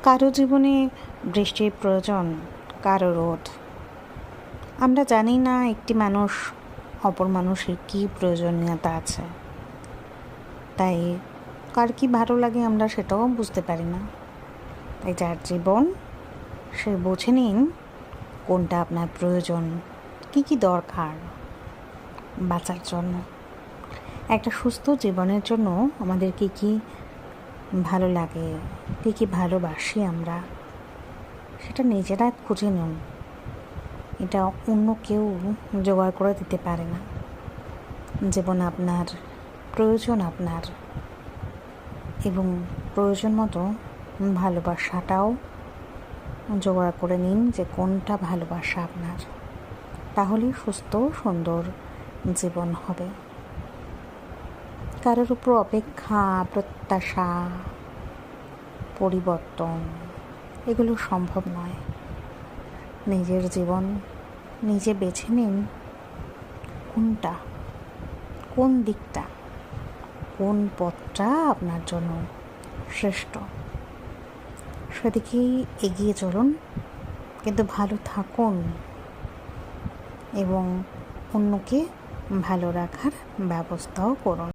কারো জীবনে বৃষ্টির প্রয়োজন, কারো রোদ। আমরা জানি না একটি মানুষ অপর মানুষের কী প্রয়োজনীয়তা আছে, তাই কার কী ভালো লাগে আমরা সেটাও বুঝতে পারি না। তাই যার জীবন সে বুঝে নিন কোনটা আপনার প্রয়োজন, কী কী দরকার বাঁচার জন্য। একটা সুস্থ জীবনের জন্য আমাদের কী কী ভালো লাগে, কী কী ভালোবাসি আমরা, সেটা নিজেরা খুঁজে নিন। এটা অন্য কেউ জোগাড় করে দিতে পারে না। জীবন আপনার, প্রয়োজন আপনার, এবং প্রয়োজন মতো ভালোবাসাটাও জোগাড় করে নিন যে কোনটা ভালোবাসা আপনার। তাহলেই সুস্থ সুন্দর জীবন হবে। কারোর উপর অপেক্ষা, প্রত্যাশা, পরিবর্তন এগুলো সম্ভব নয়। নিজের জীবন নিজে বেছে নিন কোনটা, কোন দিকটা, কোন পথটা আপনার জন্য শ্রেষ্ঠ, সেদিকেই এগিয়ে চলুন। কিন্তু ভালো থাকুন এবং অন্যকে ভালো রাখার ব্যবস্থাও করুন।